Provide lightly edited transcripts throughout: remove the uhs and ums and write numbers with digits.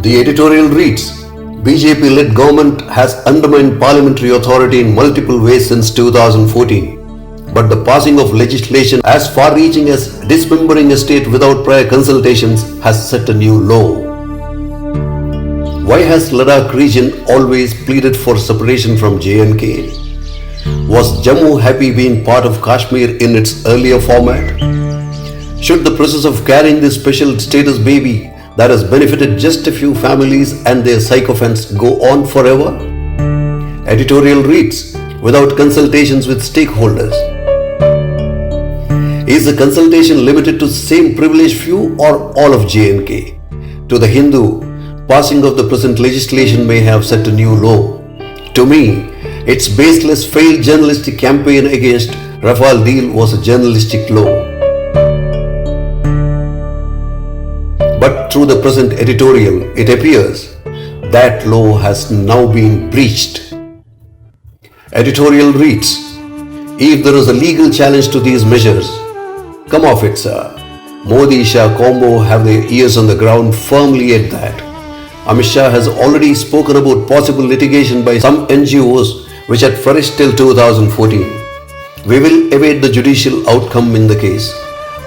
The editorial reads, BJP-led government has undermined parliamentary authority in multiple ways since 2014. But the passing of legislation as far-reaching as dismembering a state without prior consultations has set a new low. Why has Ladakh region always pleaded for separation from J&K? Was Jammu happy being part of Kashmir in its earlier format? Should the process of carrying this special status baby that has benefited just a few families and their sycophants go on forever? Editorial reads, without consultations with stakeholders. Is the consultation limited to the same privileged few or all of J&K? To the Hindu, passing of the present legislation may have set a new low. To me, its baseless failed journalistic campaign against Rafale deal was a journalistic low. But through the present editorial, it appears that law has now been breached. Editorial reads, if there is a legal challenge to these measures, come off it, sir. Modi-Shah combo have their ears on the ground firmly at that. Amit Shah has already spoken about possible litigation by some NGOs which had flourished till 2014. We will await the judicial outcome in the case,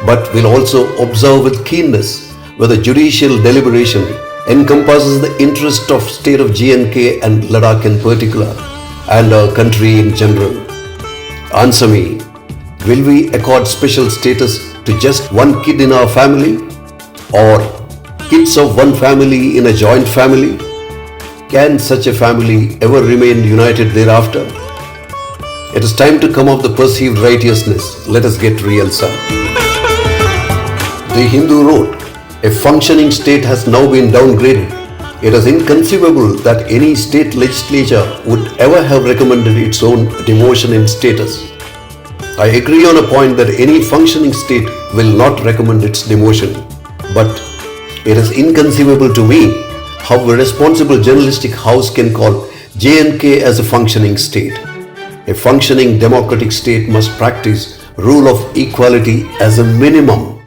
but will also observe with keenness whether judicial deliberation encompasses the interest of state of J&K and Ladakh in particular, and our country in general. Answer me, will we accord special status to just one kid in our family? Or kids of one family in a joint family? Can such a family ever remain united thereafter? It is time to come off the perceived righteousness. Let us get real, sir. The Hindu wrote, a functioning state has now been downgraded. It is inconceivable that any state legislature would ever have recommended its own demotion in status. I agree on a point that any functioning state will not recommend its demotion. But it is inconceivable to me how a responsible journalistic house can call J&K as a functioning state. A functioning democratic state must practice rule of equality as a minimum.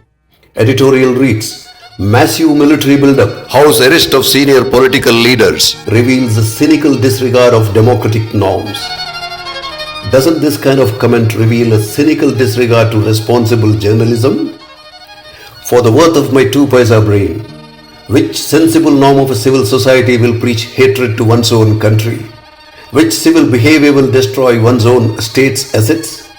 Editorial reads, massive military buildup, house arrest of senior political leaders reveals a cynical disregard of democratic norms. Doesn't this kind of comment reveal a cynical disregard to responsible journalism? For the worth of my 2 paisa brain, which sensible norm of a civil society will preach hatred to one's own country? Which civil behavior will destroy one's own state's assets?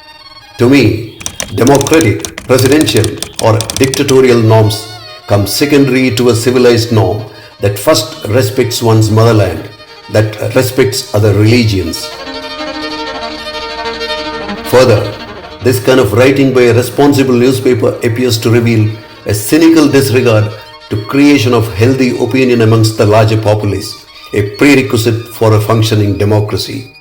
To me, democratic, presidential or dictatorial norms come secondary to a civilized norm that first respects one's motherland, that respects other religions. Further, this kind of writing by a responsible newspaper appears to reveal a cynical disregard to creation of healthy opinion amongst the larger populace, a prerequisite for a functioning democracy.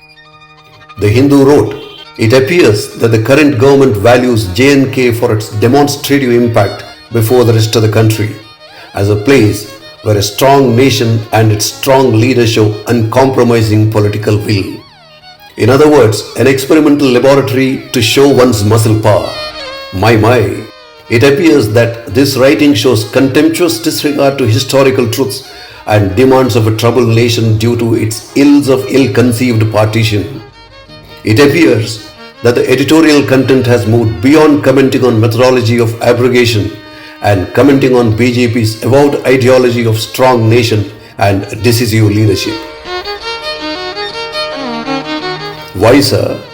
The Hindu wrote, it appears that the current government values J&K for its demonstrative impact before the rest of the country, as a place where a strong nation and its strong leader show uncompromising political will. In other words, an experimental laboratory to show one's muscle power. My. It appears that this writing shows contemptuous disregard to historical truths and demands of a troubled nation due to its ills of ill-conceived partition. It appears that the editorial content has moved beyond commenting on methodology of abrogation and commenting on BJP's avowed ideology of strong nation and decisive leadership. Why, sir?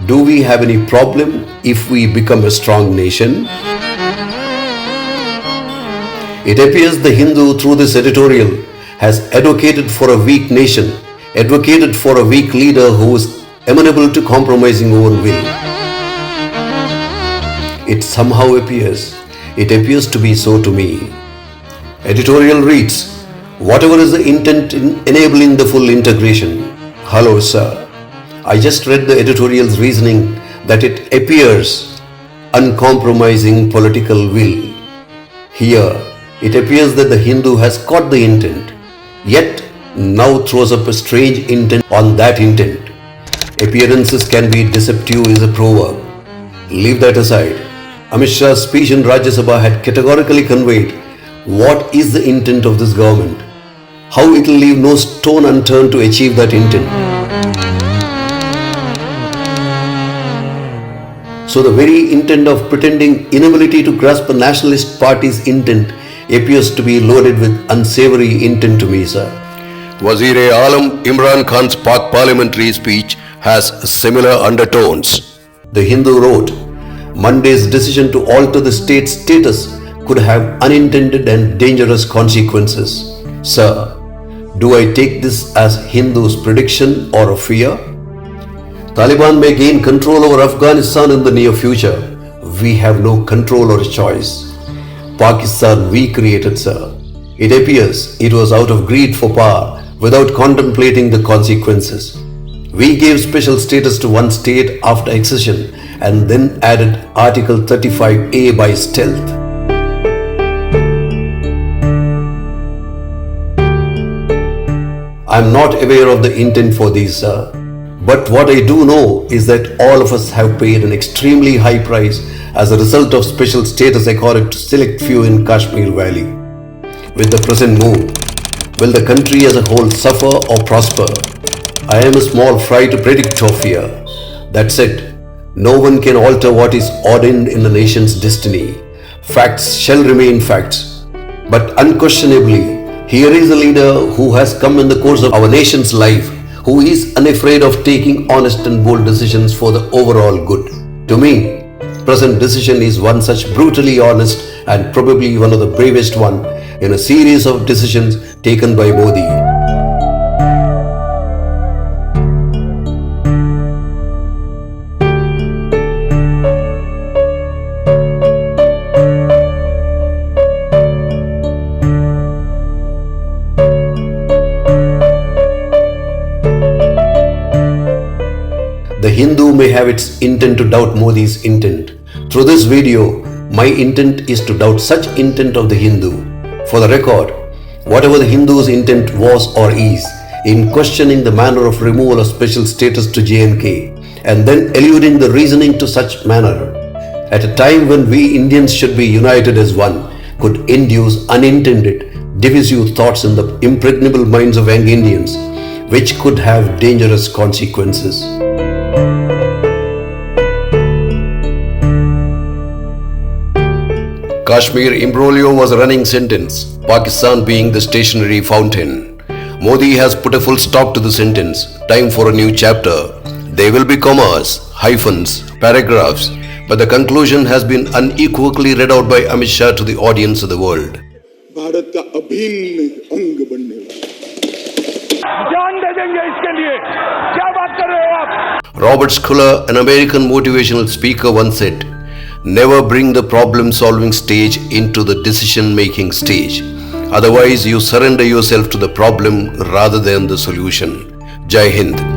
Do we have any problem if we become a strong nation? It appears the Hindu through this editorial has advocated for a weak nation, advocated for a weak leader who is amenable to compromising own will. It somehow appears, it appears to be so to me. Editorial reads, whatever is the intent in enabling the full integration. Hello, sir. I just read the editorial's reasoning that it appears uncompromising political will. Here, it appears that the Hindu has caught the intent, yet now throws up a strange intent on that intent. Appearances can be deceptive is a proverb. Leave that aside. Amit Shah's speech in Rajya Sabha had categorically conveyed what is the intent of this government. how it will leave no stone unturned to achieve that intent. So the very intent of pretending inability to grasp a nationalist party's intent appears to be loaded with unsavory intent to me, sir. Wazir-e-Alam Imran Khan's Pak parliamentary speech has similar undertones. The Hindu wrote, Monday's decision to alter the state's status could have unintended and dangerous consequences. Sir, do I take this as Hindu's prediction or a fear? Taliban may gain control over Afghanistan in the near future. We have no control or choice. Pakistan we created, sir. It appears it was out of greed for power without contemplating the consequences. We gave special status to one state after accession and then added Article 35A by stealth. I am not aware of the intent for these, sir. But what I do know is that all of us have paid an extremely high price as a result of special status accorded to select few in Kashmir Valley. With the present move, will the country as a whole suffer or prosper? I am a small fry to predict or fear. That said, no one can alter what is ordained in the nation's destiny. Facts shall remain facts. But unquestionably, here is a leader who has come in the course of our nation's life, who is unafraid of taking honest and bold decisions for the overall good. To me, present decision is one such brutally honest and probably one of the bravest one in a series of decisions taken by Modi. The Hindu may have its intent to doubt Modi's intent. Through this video, my intent is to doubt such intent of the Hindu. For the record, whatever the Hindu's intent was or is, in questioning the manner of removal of special status to J&K and then eluding the reasoning to such manner, at a time when we Indians should be united as one, could induce unintended, divisive thoughts in the impregnable minds of young Indians, which could have dangerous consequences. Kashmir imbroglio was a running sentence, Pakistan being the stationary fountain. Modi has put a full stop to the sentence. Time for a new chapter. There will be commas, hyphens, paragraphs, but the conclusion has been unequivocally read out by Amit Shah to the audience of the world. Bharat का अभिन्न अंग बनने वाला जान दे देंगे इसके लिए क्या बात कर रहे हो आप? Robert Schuller, an American motivational speaker, once said, "Never bring the problem-solving stage into the decision-making stage. Otherwise, you surrender yourself to the problem rather than the solution." Jai Hind.